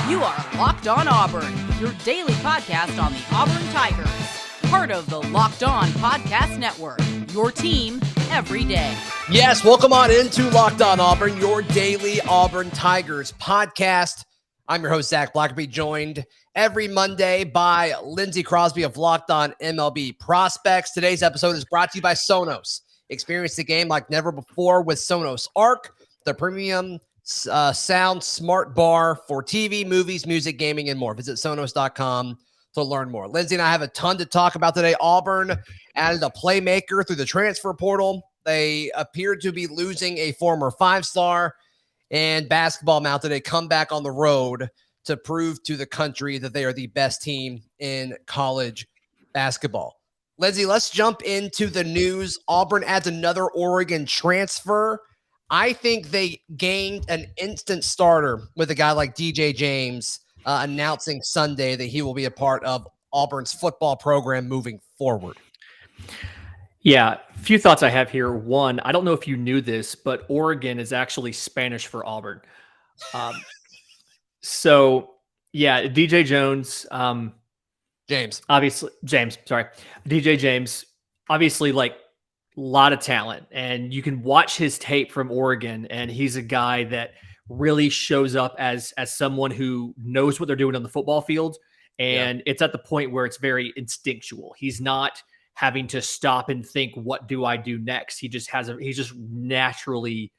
You are Locked On Auburn, your daily podcast on the Auburn Tigers. Part of the Locked On Podcast Network, your team every day. Yes, welcome on into Locked On Auburn, your daily Auburn Tigers podcast. I'm your host, Zac Blackerby, joined every Monday by Lindsay Crosby of Locked On MLB Prospects. Today's episode is brought to you by Sonos. Experience the game like never before with Sonos Arc, the premium sound smart bar for TV, movies, music, gaming, and more. Visit Sonos.com to learn more. Lindsay and I have a ton to talk about today. Auburn added a playmaker through the transfer portal. They appeared to be losing a former five-star, and basketball mounted a comeback on the road to prove to the country that they are the best team in college basketball. Lindsay, let's jump into the news. Auburn adds another Oregon transfer. I think they gained an instant starter with a guy like DJ James announcing Sunday that he will be a part of Auburn's football program moving forward. Yeah, a few thoughts I have here. One, I don't know if you knew this, but Oregon is actually Spanish for Auburn. So, yeah, DJ Jones. DJ James, obviously, like, a lot of talent, and you can watch his tape from Oregon, and he's a guy that really shows up as someone who knows what they're doing on the football field, and it's at the point where it's very instinctual. He's not having to stop and think, what do I do next? He's just naturally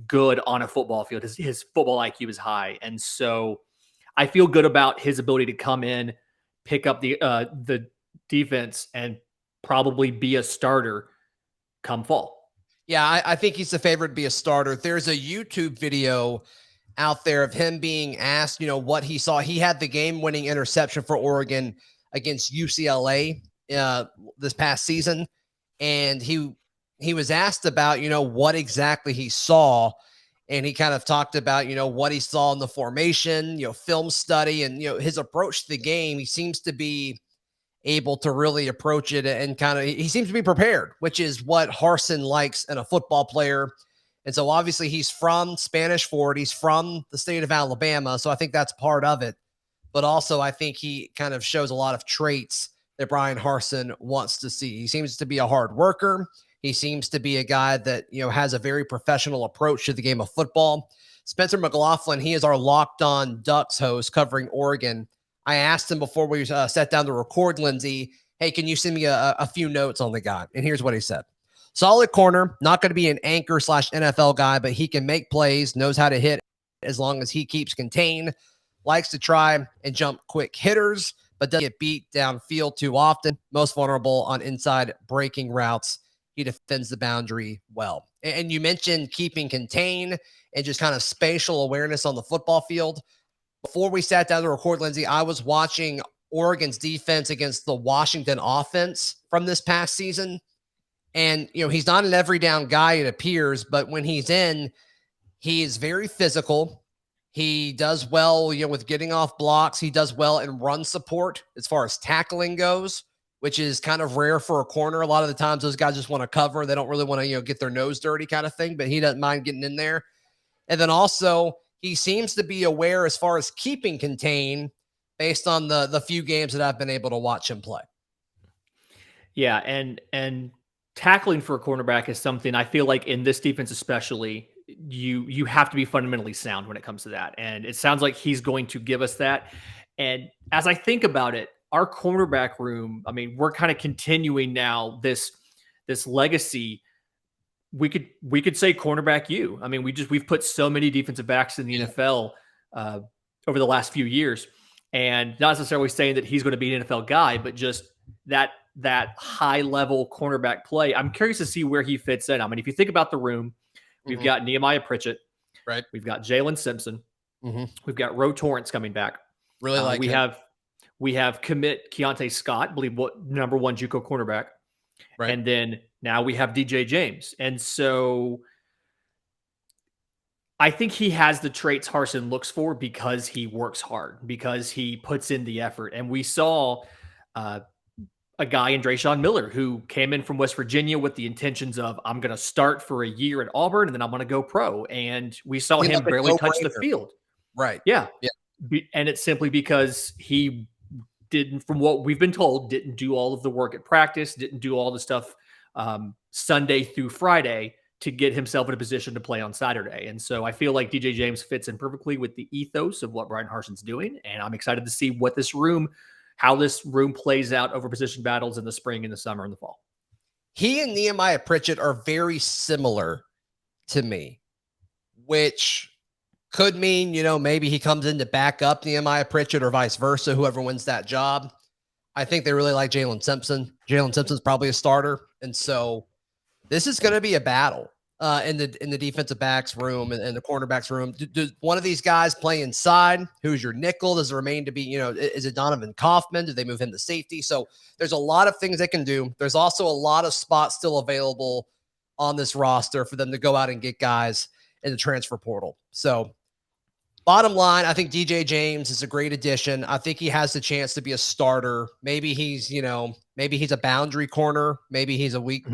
good on a football field. His football IQ is high, and so I feel good about his ability to come in, pick up the defense, and probably be a starter come fall. Yeah, I think he's the favorite to be a starter. There's a YouTube video out there of him being asked, what he saw. He had the game-winning interception for Oregon against UCLA this past season, and he was asked about, what exactly he saw, and he kind of talked about, what he saw in the formation, film study, and, his approach to the game. He seems to be able to really approach it and he seems to be prepared, which is what Harsin likes in a football player. And so obviously he's from Spanish Fort. He's from the state of Alabama. So I think that's part of it. But also I think he kind of shows a lot of traits that Brian Harsin wants to see. He seems to be a hard worker. He seems to be a guy that, has a very professional approach to the game of football. Spencer Mclaughlin, he is our Locked On Ducks host covering Oregon. I asked him before we sat down to record, Lindsay, hey, can you send me a few notes on the guy? And here's what he said. Solid corner, not going to be an anchor / NFL guy, but he can make plays, knows how to hit as long as he keeps contained, likes to try and jump quick hitters, but doesn't get beat downfield too often. Most vulnerable on inside breaking routes. He defends the boundary well. And you mentioned keeping contained and just kind of spatial awareness on the football field. Before we sat down to record, Lindsay, I was watching Oregon's defense against the Washington offense from this past season. And, he's not an every down guy, it appears, but when he's in, he is very physical. He does well, with getting off blocks. He does well in run support as far as tackling goes, which is kind of rare for a corner. A lot of the times those guys just want to cover. They don't really want to, get their nose dirty kind of thing, but he doesn't mind getting in there. And then also, he seems to be aware as far as keeping contained based on the few games that I've been able to watch him play. Yeah, and tackling for a cornerback is something I feel like in this defense especially, you have to be fundamentally sound when it comes to that. And it sounds like he's going to give us that. And as I think about it, our cornerback room, I mean, we're kind of continuing now this legacy. We could say cornerback U. I mean, we've put so many defensive backs in the NFL over the last few years, and not necessarily saying that he's going to be an NFL guy, but just that high level cornerback play. I'm curious to see where he fits in. I mean, if you think about the room, we've got Nehemiah Pritchett, right? We've got Jalen Simpson, we've got Ro Torrance coming back. Really like we have commit Keontae Scott, I believe number 1 JUCO cornerback, right? And then now we have DJ James. And so I think he has the traits Harsin looks for because he works hard, because he puts in the effort. And we saw a guy in Rayshawn Miller who came in from West Virginia with the intentions of, I'm going to start for a year at Auburn and then I'm going to go pro. And we saw him barely touch the field. Right. Yeah. And it's simply because he didn't, from what we've been told, didn't do all of the work at practice, didn't do all the stuff Sunday through Friday to get himself in a position to play on Saturday. And so I feel like DJ James fits in perfectly with the ethos of what Brian Harsin's doing. And I'm excited to see how this room plays out over position battles in the spring, in the summer, and the fall. He and Nehemiah Pritchett are very similar to me, which could mean, maybe he comes in to back up Nehemiah Pritchett or vice versa, whoever wins that job. I think they really like Jalen Simpson. Jalen Simpson's probably a starter. And so this is going to be a battle in the defensive backs room and the cornerbacks room. Does one of these guys play inside? Who's your nickel? Does it remain to be, is it Donovan Kaufman? Do they move him to safety? So there's a lot of things they can do. There's also a lot of spots still available on this roster for them to go out and get guys in the transfer portal. So bottom line, I think DJ James is a great addition. I think he has the chance to be a starter. Maybe he's a boundary corner. Maybe he's a weak,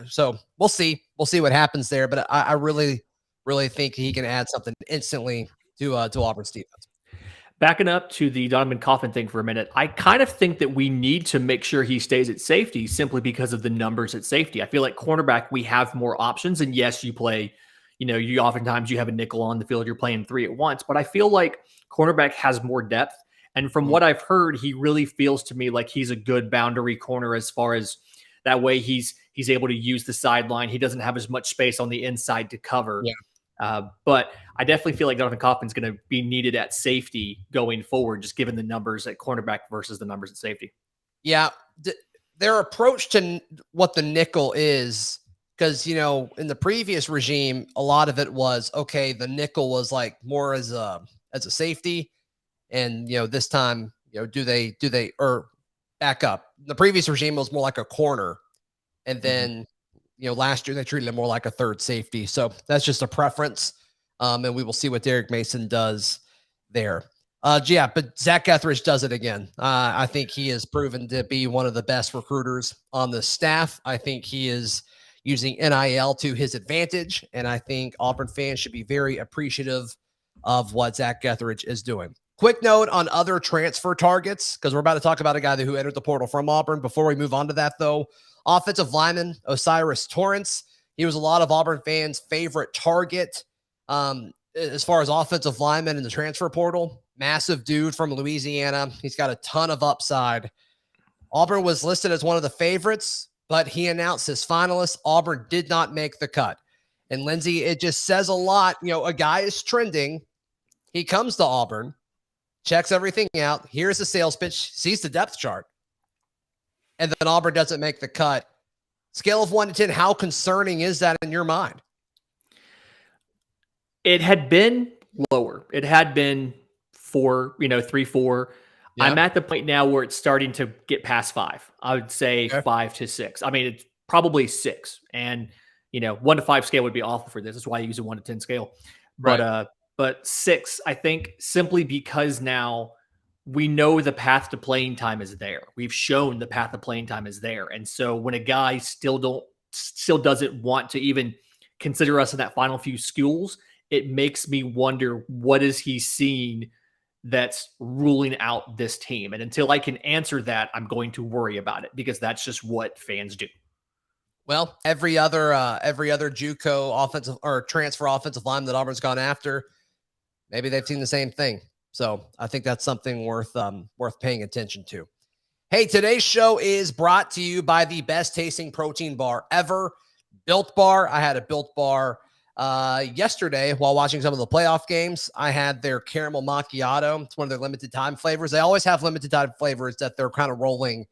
so we'll see. We'll see what happens there. But I really, really think he can add something instantly to Auburn's defense. Backing up to the Donovan Kaufman thing for a minute, I kind of think that we need to make sure he stays at safety simply because of the numbers at safety. I feel like cornerback, we have more options. And yes, you play, you oftentimes you have a nickel on the field, you're playing three at once. But I feel like cornerback has more depth. And from what I've heard, he really feels to me like he's a good boundary corner as far as that way he's able to use the sideline. He doesn't have as much space on the inside to cover. Yeah. But I definitely feel like Donovan Kaufman's going to be needed at safety going forward, just given the numbers at cornerback versus the numbers at safety. Yeah. Their approach to what the nickel is, because, in the previous regime, a lot of it was, okay, the nickel was like more as a safety. And, this time, do they or back up? The previous regime was more like a corner. And then, last year they treated it more like a third safety. So that's just a preference. And we will see what Derek Mason does there. But Zach Etheridge does it again. I think he has proven to be one of the best recruiters on the staff. I think he is using NIL to his advantage. And I think Auburn fans should be very appreciative of what Zach Etheridge is doing. Quick note on other transfer targets, because we're about to talk about a guy who entered the portal from Auburn. Before we move on to that, though, offensive lineman Osiris Torrance. He was a lot of Auburn fans' favorite target as far as offensive lineman in the transfer portal. Massive dude from Louisiana. He's got a ton of upside. Auburn was listed as one of the favorites, but he announced his finalists. Auburn did not make the cut. And Lindsay, it just says a lot. A guy is trending. He comes to Auburn, checks everything out. Here's the sales pitch, sees the depth chart. And then Auburn doesn't make the cut. Scale of 1 to 10, how concerning is that in your mind? It had been lower. It had been 4, 3, 4. Yeah. I'm at the point now where it's starting to get past 5. I would say 5 to 6. I mean, it's probably 6. And, 1 to 5 scale would be awful for this. That's why I use a 1 to 10 scale. Right. But 6, I think, simply because now we know the path to playing time is there. We've shown the path to playing time is there. And so when a guy still doesn't want to even consider us in that final few schools, it makes me wonder, what is he seeing that's ruling out this team? And until I can answer that, I'm going to worry about it, because that's just what fans do. Well, every other JUCO offensive or transfer offensive line that Auburn's gone after, maybe they've seen the same thing. So I think that's something worth paying attention to. Hey, today's show is brought to you by the best tasting protein bar ever, Built Bar. I had a Built Bar yesterday while watching some of the playoff games. I had their caramel macchiato. It's one of their limited time flavors. They always have limited time flavors that they're kind of rolling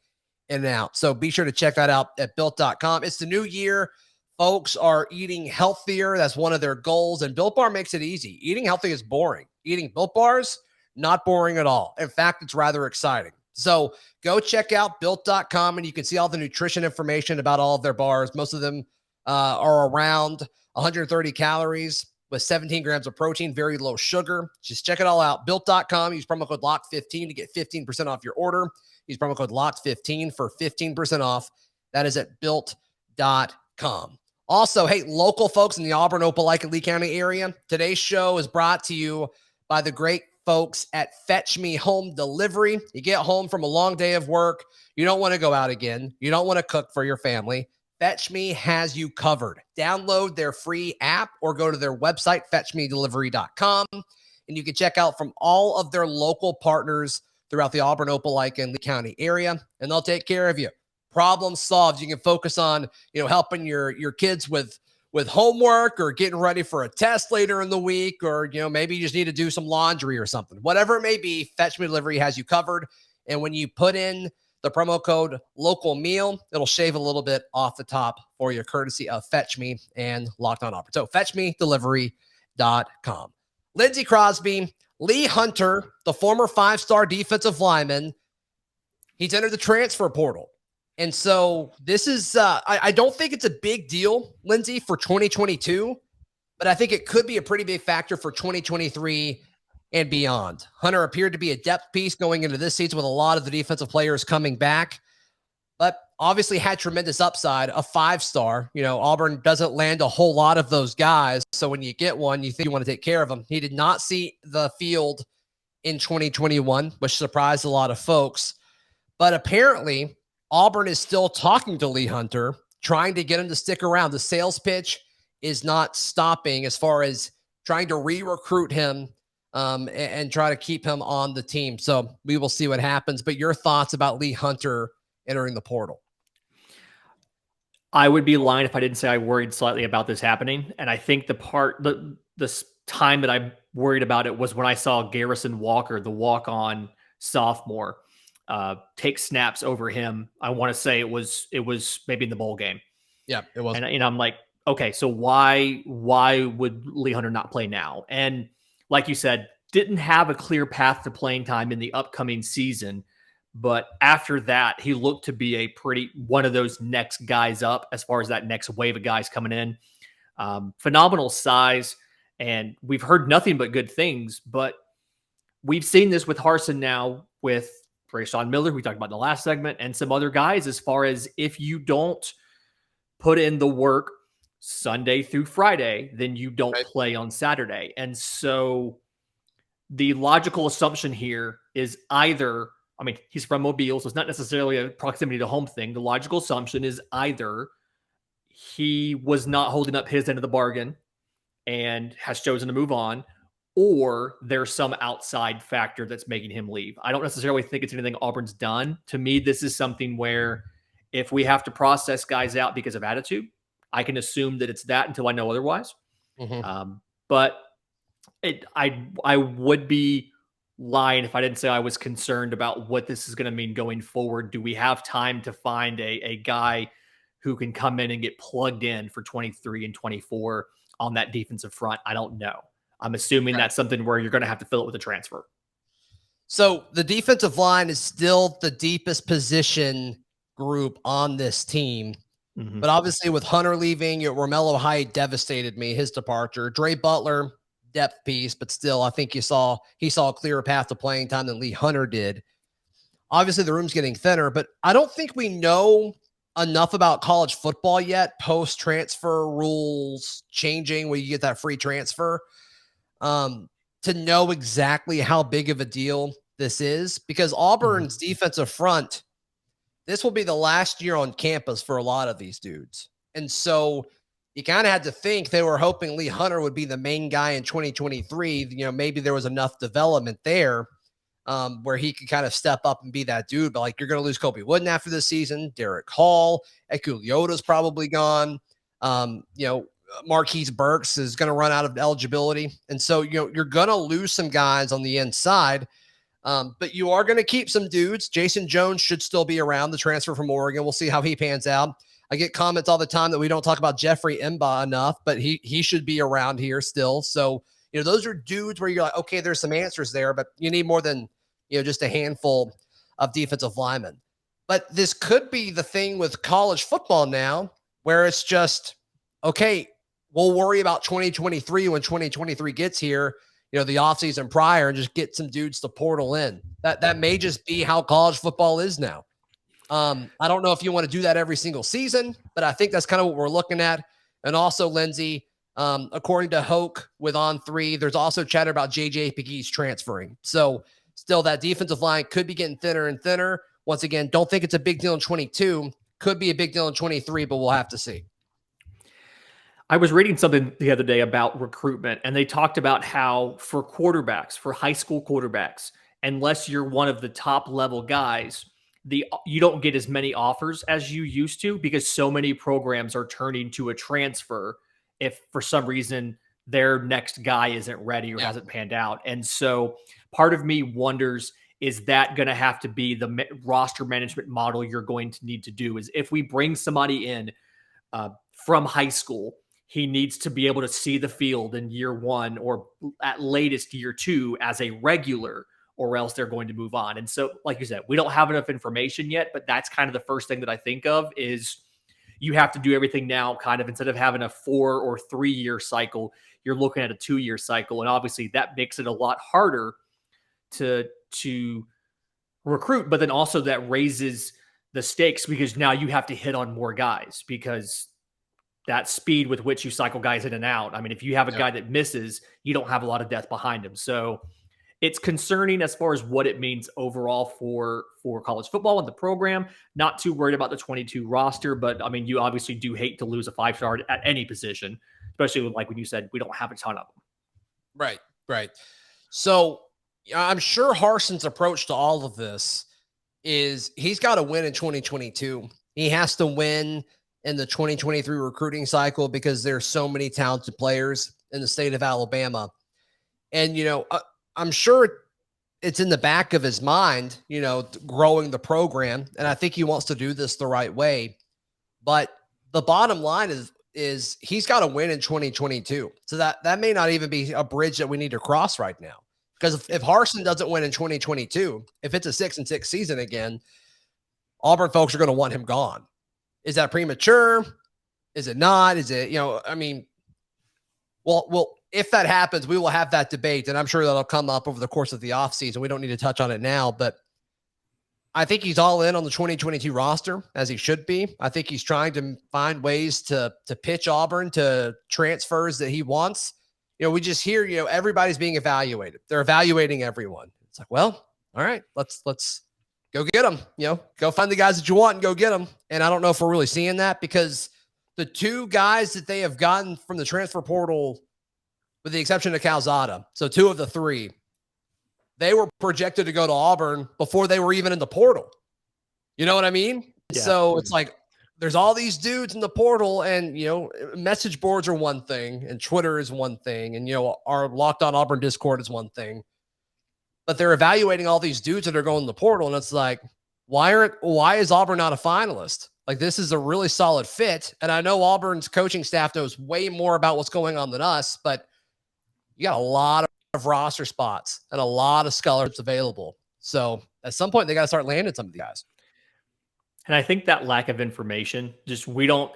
in and out. So be sure to check that out at built.com. It's the new year. Folks are eating healthier. That's one of their goals. And Built Bar makes it easy. Eating healthy is boring. Eating Built Bars, not boring at all. In fact, it's rather exciting. So go check out built.com and you can see all the nutrition information about all of their bars. Most of them are around 130 calories with 17 grams of protein, very low sugar. Just check it all out. Built.com. Use promo code LOCK15 to get 15% off your order. Use promo code LOCK15 for 15% off. That is at built.com. Also, hey, local folks in the Auburn, Opelika, Lee County area, today's show is brought to you by the great folks at Fetch Me Home Delivery. You get home from a long day of work. You don't want to go out again. You don't want to cook for your family. Fetch Me has you covered. Download their free app or go to their website, fetchmedelivery.com, and you can check out from all of their local partners throughout the Auburn, Opelika, and Lee County area, and they'll take care of you. Problem solved. You can focus on, helping your kids with homework or getting ready for a test later in the week, or, maybe you just need to do some laundry or something. Whatever it may be, Fetch Me Delivery has you covered. And when you put in the promo code Local Meal, it'll shave a little bit off the top for you, courtesy of Fetch Me and Locked On Auburn. So fetchmedelivery.com. Lindsay, Crosby, Lee Hunter, the former 5-star defensive lineman, he's entered the transfer portal. And so this is, I don't think it's a big deal, Lindsay, for 2022, but I think it could be a pretty big factor for 2023 and beyond. Hunter appeared to be a depth piece going into this season with a lot of the defensive players coming back, but obviously had tremendous upside, a 5-star. Auburn doesn't land a whole lot of those guys. So when you get one, you think you want to take care of him. He did not see the field in 2021, which surprised a lot of folks, but apparently Auburn is still talking to Lee Hunter, trying to get him to stick around. The sales pitch is not stopping as far as trying to re-recruit him and try to keep him on the team. So we will see what happens. But your thoughts about Lee Hunter entering the portal? I would be lying if I didn't say I worried slightly about this happening. And I think the time that I worried about it was when I saw Garrison Walker, the walk-on sophomore, take snaps over him. I want to say it was maybe in the bowl game. Yeah, it was. And I'm like, okay, so why would Lee Hunter not play now? And like you said, didn't have a clear path to playing time in the upcoming season. But after that, he looked to be one of those next guys up as far as that next wave of guys coming in. Phenomenal size, and we've heard nothing but good things. But we've seen this with Harsin now, with Rayshawn Miller, we talked about in the last segment, and some other guys, as far as if you don't put in the work Sunday through Friday, then you don't play on Saturday. And so the logical assumption here is either, he's from Mobile, so it's not necessarily a proximity to home thing. The logical assumption is either he was not holding up his end of the bargain and has chosen to move on, or there's some outside factor that's making him leave. I don't necessarily think it's anything Auburn's done. To me, this is something where if we have to process guys out because of attitude, I can assume that it's that until I know otherwise. Mm-hmm. But I would be lying if I didn't say I was concerned about what this is going to mean going forward. Do we have time to find a guy who can come in and get plugged in for 23 and 24 on that defensive front? I don't know. I'm assuming that's something where you're going to have to fill it with a transfer. So the defensive line is still the deepest position group on this team. Mm-hmm. But obviously with Hunter leaving, Romello Height devastated me, his departure. Dre Butler, depth piece, but still I think he saw a clearer path to playing time than Lee Hunter did. Obviously the room's getting thinner, but I don't think we know enough about college football yet, post-transfer rules changing where you get that free transfer, to know exactly how big of a deal this is, because Auburn's defensive front, this will be the last year on campus for a lot of these dudes. And so you kind of had to think they were hoping Lee Hunter would be the main guy in 2023. Maybe there was enough development there where he could kind of step up and be that dude. But you're going to lose Kobe Wooden after this season. Derek Hall, Eku Leota's probably gone. Marquise Burks is going to run out of eligibility. And so, you're going to lose some guys on the inside, but you are going to keep some dudes. Jason Jones should still be around, the transfer from Oregon. We'll see how he pans out. I get comments all the time that we don't talk about Jeffrey Mba enough, but he should be around here still. So, those are dudes where you're like, okay, there's some answers there, but you need more than, just a handful of defensive linemen. But this could be the thing with college football now, where it's just, okay, we'll worry about 2023 when 2023 gets here, the offseason prior, and just get some dudes to portal in. That may just be how college football is now. I don't know if you want to do that every single season, but I think that's kind of what we're looking at. And also, Lindsay, According to Hoke with On3, there's also chatter about JJ McGee's transferring. So still that defensive line could be getting thinner and thinner. Once again, don't think it's a big deal in 22. Could be a big deal in 23, but we'll have to see. I was reading something the other day about recruitment, and they talked about how for quarterbacks, for high school quarterbacks, unless you're one of the top level guys, you don't get as many offers as you used to because so many programs are turning to a transfer if for some reason their next guy isn't ready or hasn't panned out. And so part of me wonders, is that going to have to be the roster management model you're going to need to do? Is if we bring somebody in from high school, he needs to be able to see the field in year one or at latest year two as a regular, or else they're going to move on. And so, like you said, we don't have enough information yet, but that's kind of the first thing that I think of is you have to do everything now kind of instead of having a 4 or 3 year cycle, you're looking at a 2-year cycle. And obviously that makes it a lot harder to recruit, but then also that raises the stakes because now you have to hit on more guys because that speed with which you cycle guys in and out. I mean, if you have a guy that misses, you don't have a lot of depth behind him. So it's concerning as far as what it means overall for college football and the program. Not too worried about the 22 roster, but I mean, you obviously do hate to lose a 5-star at any position, especially with, like when you said, we don't have a ton of them. Right. So I'm sure Harson's approach to all of this is he's got to win in 2022. He has to win in the 2023 recruiting cycle because there's so many talented players in the state of Alabama. And, I'm sure it's in the back of his mind, growing the program. And I think he wants to do this the right way. But the bottom line is he's got to win in 2022. So that may not even be a bridge that we need to cross right now. Because if Harsin doesn't win in 2022, if it's a 6-6 season again, Auburn folks are going to want him gone. Is that premature? Is it not? Is it, well, if that happens, we will have that debate, and I'm sure that'll come up over the course of the offseason. We don't need to touch on it now, but I think he's all in on the 2022 roster, as he should be. I think he's trying to find ways to pitch Auburn to transfers that he wants. We just hear, everybody's being evaluated. They're evaluating everyone. It's like, well, all right, let's go get them, go find the guys that you want and go get them. And I don't know if we're really seeing that because the 2 guys that they have gotten from the transfer portal, with the exception of Calzada, so 2 of the 3, they were projected to go to Auburn before they were even in the portal. You know what I mean? Yeah. So it's like, there's all these dudes in the portal and, message boards are one thing and Twitter is one thing. And, our Locked On Auburn Discord is one thing. But they're evaluating all these dudes that are going to the portal. And it's like, why is Auburn not a finalist? Like, this is a really solid fit. And I know Auburn's coaching staff knows way more about what's going on than us, but you got a lot of roster spots and a lot of scholarships available. So at some point, they got to start landing some of the guys. And I think that lack of information, just we don't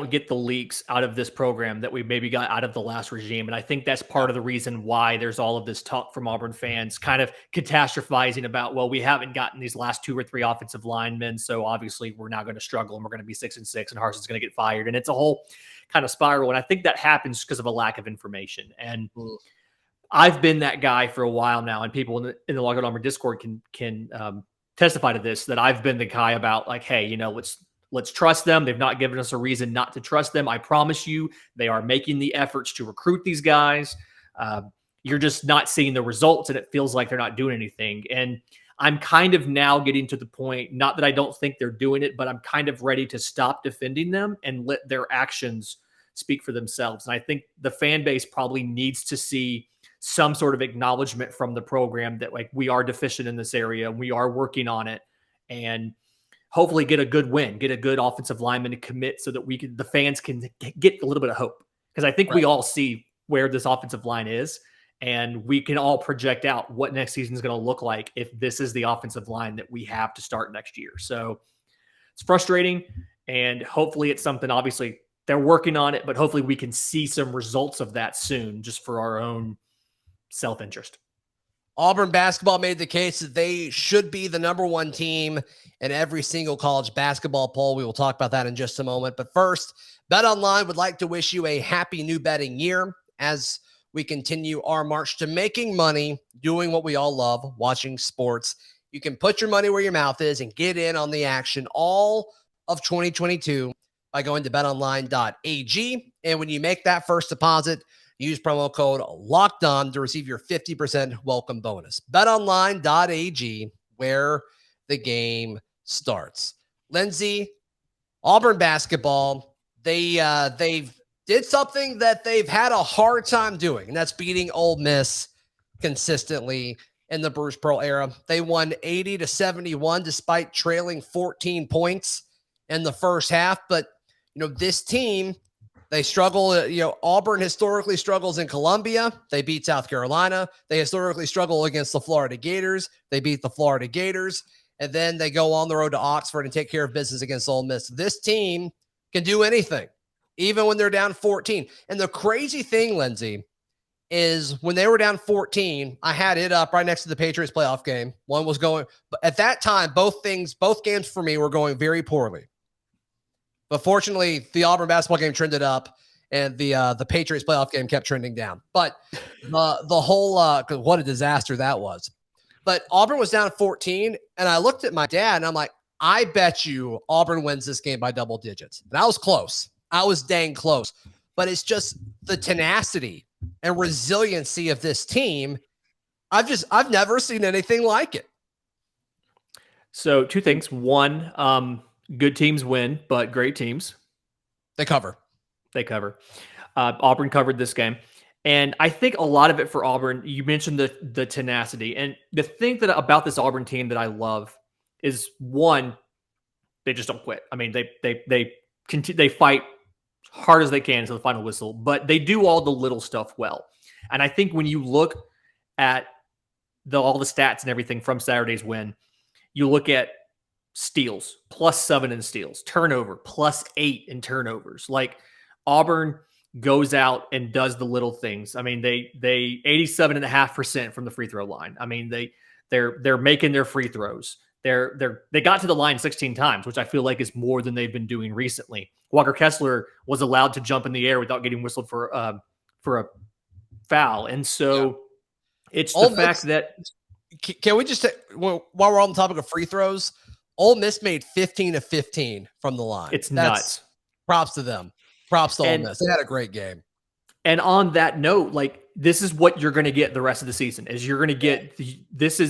get the leaks out of this program that we maybe got out of the last regime. And I think that's part of the reason why there's all of this talk from Auburn fans kind of catastrophizing about, well, we haven't gotten these last 2 or 3 offensive linemen. So obviously we're now going to struggle and we're going to be 6-6 and Harson's going to get fired. And it's a whole kind of spiral. And I think that happens because of a lack of information. And I've been that guy for a while now. And people in the Locked On Auburn Discord can testify to this, that I've been the guy about like, hey, let's trust them. They've not given us a reason not to trust them. I promise you, they are making the efforts to recruit these guys. You're just not seeing the results and it feels like they're not doing anything. And I'm kind of now getting to the point, not that I don't think they're doing it, but I'm kind of ready to stop defending them and let their actions speak for themselves. And I think the fan base probably needs to see some sort of acknowledgement from the program that like we are deficient in this area and we are working on it, and hopefully get a good win, get a good offensive lineman to commit so that the fans can get a little bit of hope. Because I think we all see where this offensive line is and we can all project out what next season is going to look like if this is the offensive line that we have to start next year. So it's frustrating and hopefully it's something, obviously they're working on it, but hopefully we can see some results of that soon just for our own self-interest. Auburn basketball made the case that they should be the number one team in every single college basketball poll. We will talk about that in just a moment. But first, BetOnline would like to wish you a happy new betting year as we continue our march to making money, doing what we all love, watching sports. You can put your money where your mouth is and get in on the action all of 2022 by going to betonline.ag. And when you make that first deposit, use promo code LOCKEDON to receive your 50% welcome bonus. BetOnline.ag, where the game starts. Lindsay, Auburn basketball, they did something that they've had a hard time doing, and that's beating Ole Miss consistently in the Bruce Pearl era. They won 80-71 despite trailing 14 points in the first half. But, this team, they struggle. Auburn historically struggles in Columbia. They beat South Carolina. They historically struggle against the Florida Gators. They beat the Florida Gators. And then they go on the road to Oxford and take care of business against Ole Miss. This team can do anything, even when they're down 14. And the crazy thing, Lindsay, is when they were down 14, I had it up right next to the Patriots playoff game. One was going, but at that time, both games for me were going very poorly. But fortunately, the Auburn basketball game trended up, and the Patriots playoff game kept trending down. But the whole what a disaster that was. But Auburn was down 14, and I looked at my dad, and I'm like, I bet you Auburn wins this game by double digits. And I was close. I was dang close. But it's just the tenacity and resiliency of this team. I've never seen anything like it. So 2 things. One, good teams win, but great teams, They cover. Auburn covered this game. And I think a lot of it for Auburn, you mentioned the tenacity. And the thing about this Auburn team that I love is, one, they just don't quit. I mean, they fight hard as they can to the final whistle, but they do all the little stuff well. And I think when you look at all the stats and everything from Saturday's win, you look at steals, +7 in steals, turnover, +8 in turnovers. Like, Auburn goes out and does the little things. I mean, they 87.5% from the free throw line. I mean, they're making their free throws. They got to the line 16 times, which I feel like is more than they've been doing recently. Walker Kessler was allowed to jump in the air without getting whistled for a foul. And so it's the fact that... Can we just, while we're on the topic of free throws, Ole Miss made 15 of 15 from the line. That's nuts. Props to them. Props to Ole Miss. They had a great game. And on that note, like, this is what you're going to get the rest of the season. Is you're going to get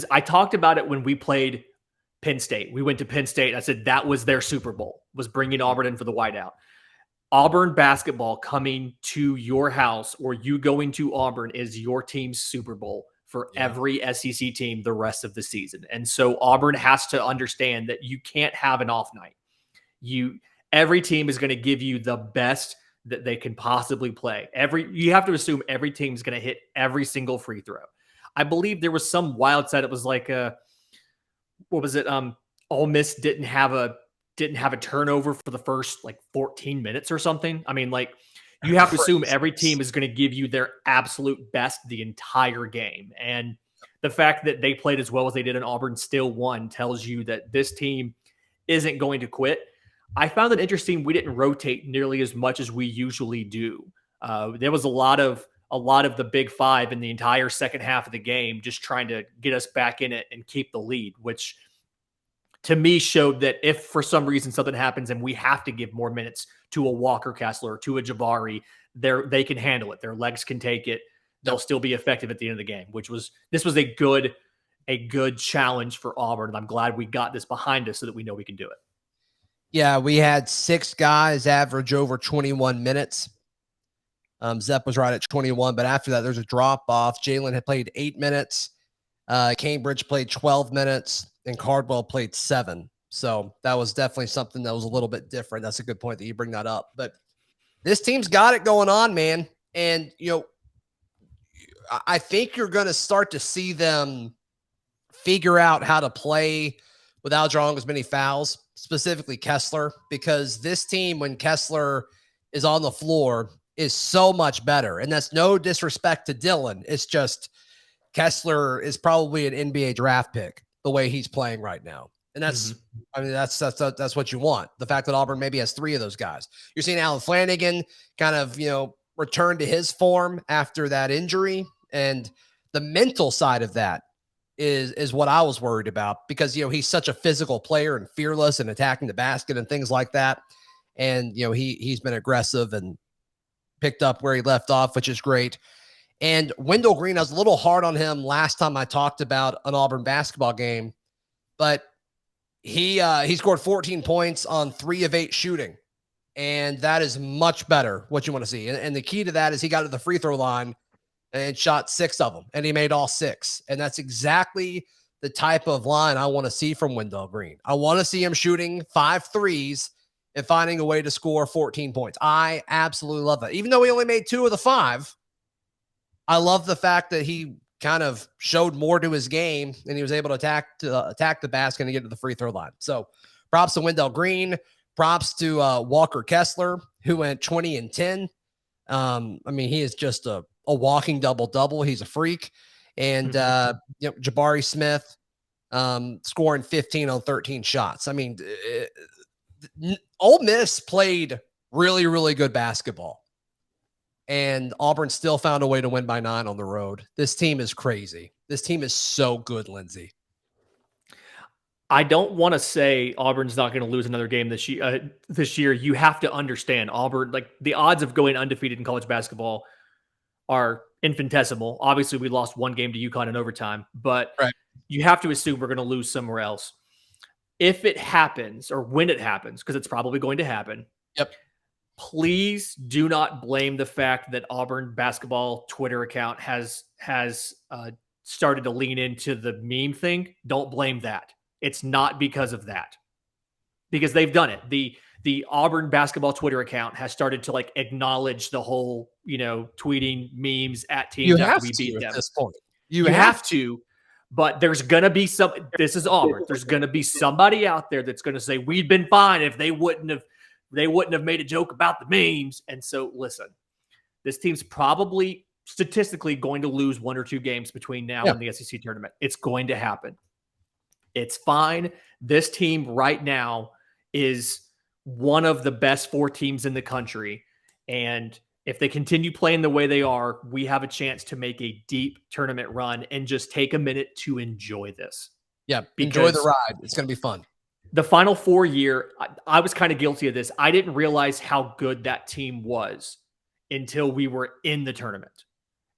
I talked about it when we played Penn State. We went to Penn State. I said that was their Super Bowl, was bringing Auburn in for the whiteout. Auburn basketball coming to your house, or you going to Auburn, is your team's Super Bowl for every SEC team the rest of the season. And so Auburn has to understand that you can't have an off night. Every team is going to give you the best that they can possibly play. You have to assume every team is going to hit every single free throw. I believe there was some wild side. It was like what was it? Ole Miss didn't have a turnover for the first 14 minutes or something. I mean, you have to assume every team is going to give you their absolute best the entire game. And the fact that they played as well as they did and Auburn still won tells you that this team isn't going to quit. I found it interesting we didn't rotate nearly as much as we usually do. There was a lot of the big five in the entire second half of the game, just trying to get us back in it and keep the lead, which to me showed that if for some reason something happens and we have to give more minutes to a Walker Kessler, to a Jabari, they can handle it. Their legs can take it. They'll still be effective at the end of the game, this was a good challenge for Auburn. And I'm glad we got this behind us so that we know we can do it. Yeah, we had 6 guys average over 21 minutes. Zepp was right at 21, but after that, there's a drop-off. Jalen had played 8 minutes. Cambridge played 12 minutes, and Cardwell played 7. So that was definitely something that was a little bit different. That's a good point that you bring that up. But this team's got it going on, man. And, I think you're going to start to see them figure out how to play without drawing as many fouls, specifically Kessler, because this team, when Kessler is on the floor, is so much better. And that's no disrespect to Dylan. It's just Kessler is probably an NBA draft pick the way he's playing right now. And that's, I mean, that's what you want. The fact that Auburn maybe has 3 of those guys. You're seeing Alan Flanagan kind of, return to his form after that injury. And the mental side of that is what I was worried about, because, he's such a physical player and fearless and attacking the basket and things like that. And, he's been aggressive and picked up where he left off, which is great. And Wendell Green, I was a little hard on him last time I talked about an Auburn basketball game, but he scored 14 points on 3 of 8 shooting. And that is much better what you want to see. And the key to that is he got to the free throw line and shot 6 of them, and he made all 6. And that's exactly the type of line I want to see from Wendell Green. I want to see him shooting 5 threes and finding a way to score 14 points. I absolutely love that. Even though he only made 2 of the 5, I love the fact that he kind of showed more to his game, and he was able to attack the basket and get to the free throw line. So props to Wendell Green. Props to Walker Kessler, who went 20 and 10. He is just a walking double-double. He's a freak. And Jabari Smith scoring 15 on 13 shots. Ole Miss played really, really good basketball. And Auburn still found a way to win by 9 on the road. This team is crazy. This team is so good, Lindsay. I don't want to say Auburn's not going to lose another game this year. You have to understand Auburn, like the odds of going undefeated in college basketball are infinitesimal. Obviously, we lost 1 game to UConn in overtime, but you have to assume we're going to lose somewhere else. If it happens, or when it happens, because it's probably going to happen. Yep. Please do not blame the fact that Auburn basketball Twitter account has started to lean into the meme thing. Don't blame that. It's not because of that, because they've done it. The Auburn basketball Twitter account has started to acknowledge the whole, tweeting memes at teams after we beat them. At this point, you have to, but there's going to be this is Auburn. There's going to be somebody out there that's going to say, we'd been fine if they wouldn't have made a joke about the memes. And so listen, this team's probably statistically going to lose 1 or 2 games between now and the SEC tournament. It's going to happen. It's fine. This team right now is one of the best 4 teams in the country. And if they continue playing the way they are, we have a chance to make a deep tournament run and just take a minute to enjoy this. Yeah, enjoy the ride. It's going to be fun. The Final Four year, I was kind of guilty of this. I didn't realize how good that team was until we were in the tournament.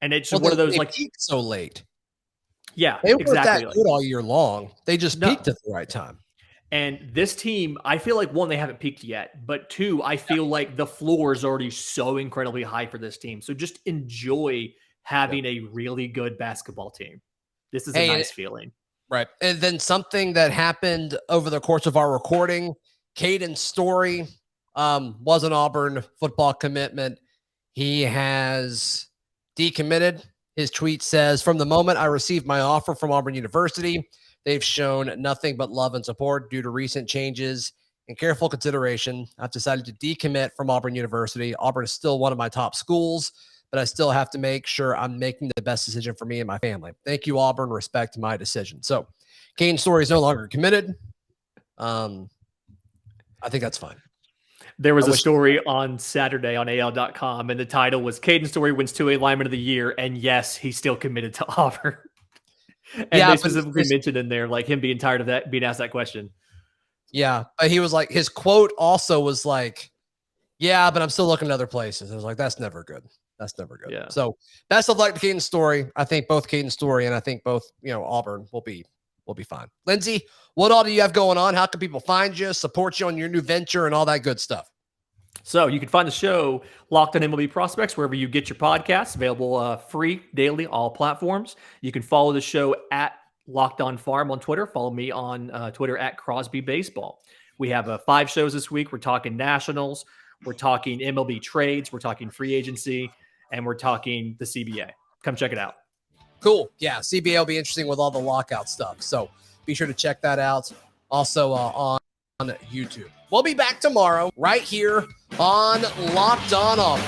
And it's one of those peaked so late. Yeah, they weren't that good all year long. They just peaked at the right time. And this team, I feel like 1, they haven't peaked yet, but 2, I feel like the floor is already so incredibly high for this team. So just enjoy having a really good basketball team. This is a nice feeling. Right. And then something that happened over the course of our recording, Caden Story was an Auburn football commitment. He has decommitted. His tweet says, "From the moment I received my offer from Auburn University, they've shown nothing but love and support. Due to recent changes and careful consideration, I've decided to decommit from Auburn University. Auburn is still one of my top schools, but I still have to make sure I'm making the best decision for me and my family. Thank you, Auburn. Respect my decision." So Caden Story is no longer committed. I think that's fine. There was a story on Saturday on AL.com, and the title was "Caden Story wins 2A Lineman of the Year." And yes, he's still committed to Auburn. And they specifically mentioned in there, him being tired of that, being asked that question. Yeah. But he was his quote also was "Yeah, but I'm still looking at other places." I was like, that's never good. That's never good. Yeah. So best of luck to Caden Story. I think both Caden Story and I think both, Auburn will be fine. Lindsay, what all do you have going on? How can people find you, support you on your new venture and all that good stuff? So you can find the show Locked On MLB Prospects wherever you get your podcasts, available free daily, all platforms. You can follow the show at Locked On Farm on Twitter. Follow me on Twitter at Crosby Baseball. We have 5 shows this week. We're talking Nationals. We're talking MLB trades. We're talking free agency. And we're talking the CBA. Come check it out. Cool. Yeah, CBA will be interesting with all the lockout stuff. So be sure to check that out. Also on YouTube. We'll be back tomorrow right here on Locked On Auburn.